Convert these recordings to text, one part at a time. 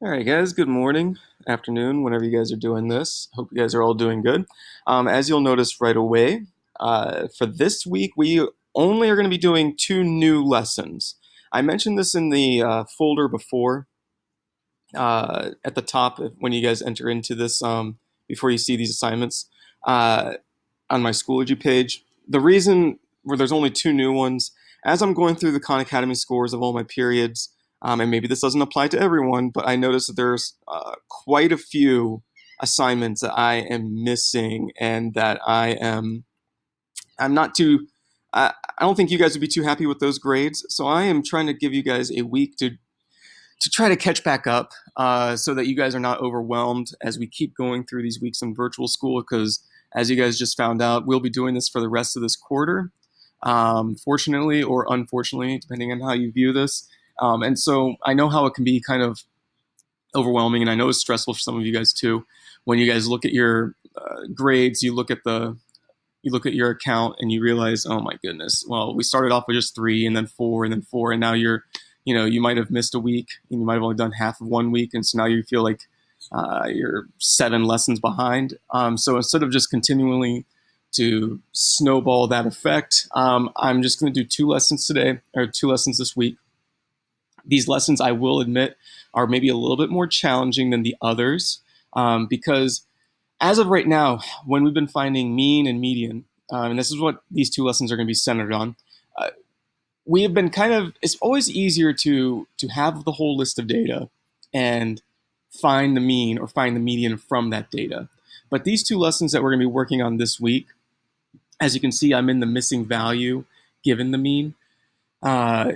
All right, guys, good morning, afternoon, whenever you guys are doing this. Hope you guys are all doing good. As you'll notice right away, for this week, we only are going to be doing two new lessons. I mentioned this in the folder before, at the top when you guys enter into this, before you see these assignments uh, on my Schoology page. The reason where there's only two new ones, as I'm going through the Khan Academy scores of all my periods, and maybe this doesn't apply to everyone, but I noticed that there's quite a few assignments that I am missing and that I'm not too. I don't think you guys would be too happy with those grades, so I am trying to give you guys a week to try to catch back up, so that you guys are not overwhelmed as we keep going through these weeks in virtual school. Because as you guys just found out, we'll be doing this for the rest of this quarter, fortunately or unfortunately, depending on how you view this. And so I know how it can be kind of overwhelming, and I know it's stressful for some of you guys too. When you guys look at your grades, you look at your account and you realize, oh my goodness, well, we started off with just three and then four and then four, and now you might have missed a week and you might have only done half of one week, and so now you feel like you're seven lessons behind. So instead of just continually to snowball that effect, I'm just going to do two lessons today, or two lessons this week. These lessons, I will admit, are maybe a little bit more challenging than the others, because as of right now, when we've been finding mean and median, and this is what these two lessons are going to be centered on, uh, we have been kind of, it's always easier to have the whole list of data and find the mean or find the median from that data. But these two lessons that we're going to be working on this week, as you can see, I'm in the missing value given the mean. Uh,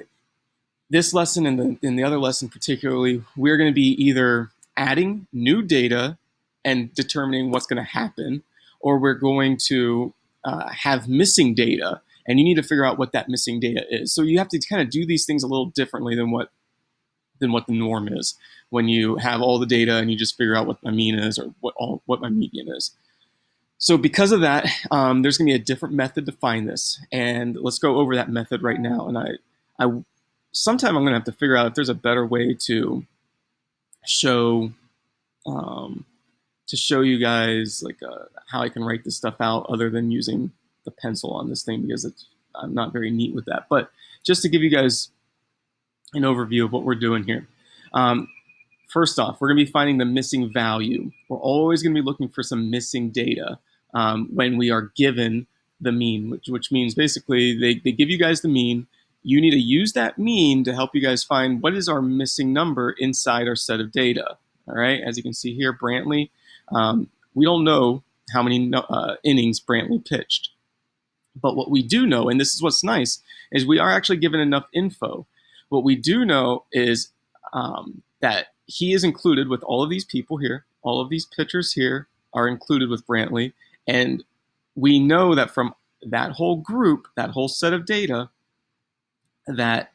this lesson and the other lesson particularly, we're going to be either adding new data and determining what's going to happen, or we're going to have missing data, and you need to figure out what that missing data is. So you have to kind of do these things a little differently than what the norm is when you have all the data and you just figure out what my mean is or what my median is. So because of that, there's going to be a different method to find this, and let's go over that method right now. And I sometime I'm going to have to figure out if there's a better way show um, to show you guys like how I can write this stuff out other than using the pencil on this thing, because I'm not very neat with that. But just to give you guys an overview of what we're doing here. Um, First off, we're going to be finding the missing value. We're always going to be looking for some missing data when we are given the mean, which means basically they give you guys the mean. You need to use that mean to help you guys find what is our missing number inside our set of data. All right, as you can see here, Brantley, we don't know how many innings Brantley pitched. But what we do know, and this is what's nice, is we are actually given enough info. What we do know is that he is included with all of these people here. All of these pitchers here are included with Brantley. And we know that from that whole group, that whole set of data, that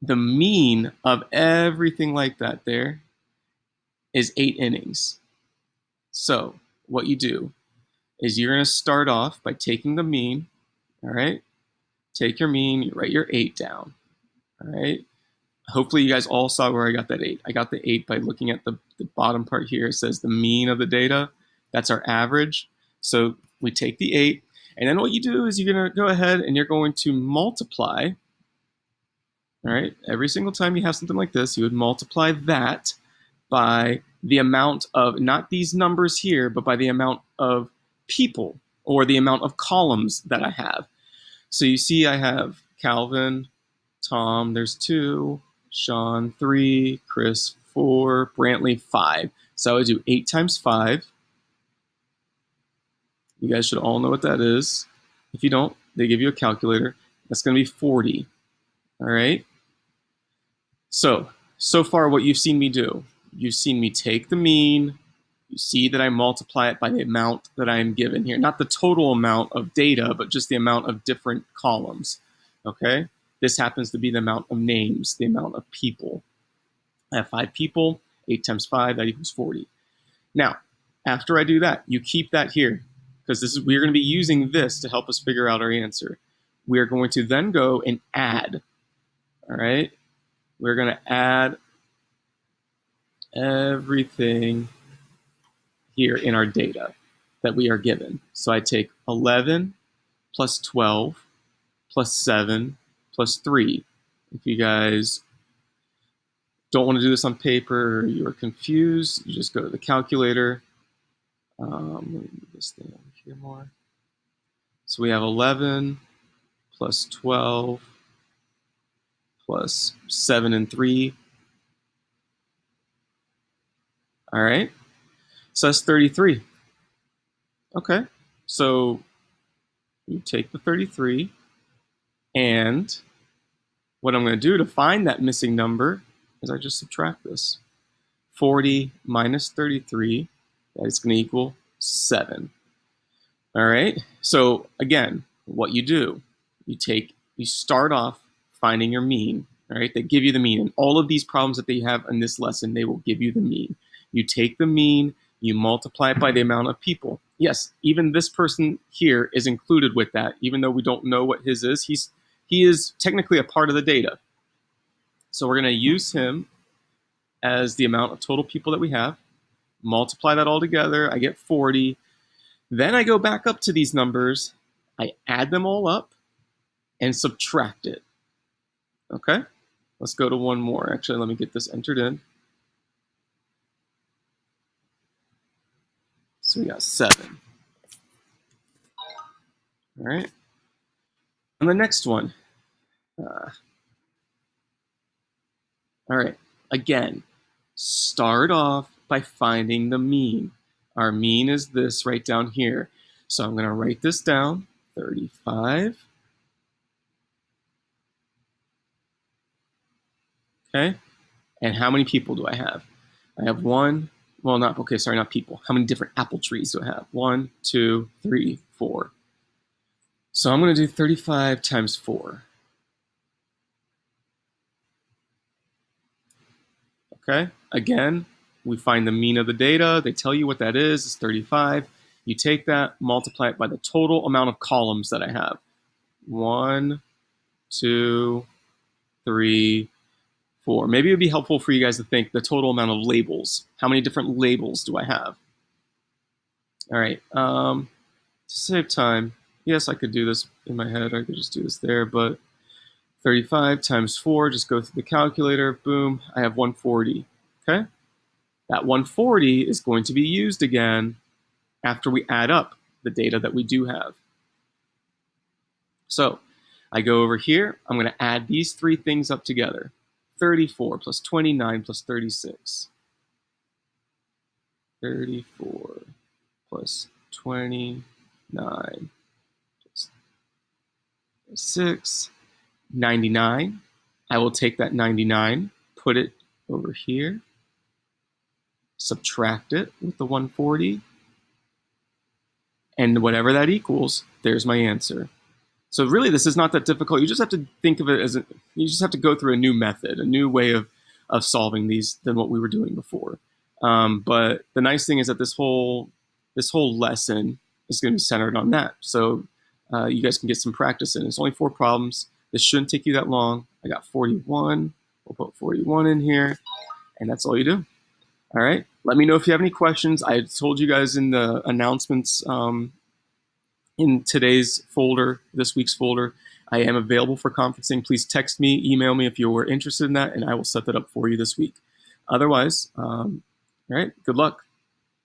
the mean of everything like that there is 8 innings. So what you do is you're going to start off by taking the mean. All right. Take your mean, you write your 8 down. All right. Hopefully you guys all saw where I got that 8. I got the 8 by looking at the bottom part here. It says the mean of the data. That's our average. So we take the 8, and then what you do is you're going to go ahead and you're going to multiply. All right. Every single time you have something like this, you would multiply that by the amount of, not these numbers here, but by the amount of people or the amount of columns that I have. So you see I have Calvin, Tom, there's 2, Sean, 3, Chris, 4, Brantley, 5. So I would do 8 times 5. You guys should all know what that is. If you don't, they give you a calculator. That's going to be 40. All right? So far what you've seen me do, you've seen me take the mean. You see that I multiply it by the amount that I am given here. Not the total amount of data, but just the amount of different columns. Okay? This happens to be the amount of names, the amount of people. I have 5 people, 8 times 5, that equals 40. Now, after I do that, you keep that here, because we're going to be using this to help us figure out our answer. We are going to then go and add. All right? We're going to add everything here in our data that we are given. So I take 11 plus 12 plus 7 plus 3. If you guys don't want to do this on paper or you are confused, you just go to the calculator. Let me move this thing over here more. So we have 11 plus 12 plus 7 and 3. All right. So that's 33. Okay. So you take the 33, and what I'm going to do to find that missing number is I just subtract this. 40 minus 33, that is going to equal 7. All right. So again, what you do, you start off finding your mean. All right. They give you the mean. And all of these problems that they have in this lesson, they will give you the mean. You take the mean, you multiply it by the amount of people. Yes, even this person here is included with that, even though we don't know what his is. He is technically a part of the data. So we're going to use him as the amount of total people that we have. Multiply that all together. I get 40. Then I go back up to these numbers. I add them all up and subtract it. Okay? Let's go to one more. Actually, let me get this entered in. So we got 7. All right. And the next one. All right. Again, start off by finding the mean. Our mean is this right down here. So I'm going to write this down, 35. Okay. And how many people do I have? I have one. Well, not people. How many different apple trees do I have? 1, 2, 3, 4. So I'm going to do 35 times 4. Okay. Again, we find the mean of the data. They tell you what that is. It's 35. You take that, multiply it by the total amount of columns that I have. 1, 2, 3, 4. Maybe it would be helpful for you guys to think the total amount of labels. How many different labels do I have? All right. To save time, yes, I could do this in my head. I could just do this there, but 35 times 4, just go through the calculator. Boom, I have 140. Okay? That 140 is going to be used again after we add up the data that we do have. So I go over here. I'm going to add these three things up together. 34 plus 29 plus 36. 34 plus 29 plus 6. 99. I will take that 99, put it over here, subtract it with the 140, and whatever that equals, there's my answer. So really, this is not that difficult. You just have to think of it as you just have to go through a new method, a new way of solving these than what we were doing before. But the nice thing is that this whole lesson is going to be centered on that. So you guys can get some practice in. It's only 4 problems. This shouldn't take you that long. I got 41. We'll put 41 in here, and that's all you do. All right. Let me know if you have any questions. I told you guys in the announcements in today's folder, this week's folder, I am available for conferencing. Please text me, email me if you're interested in that, and I will set that up for you this week. Otherwise, all right, good luck.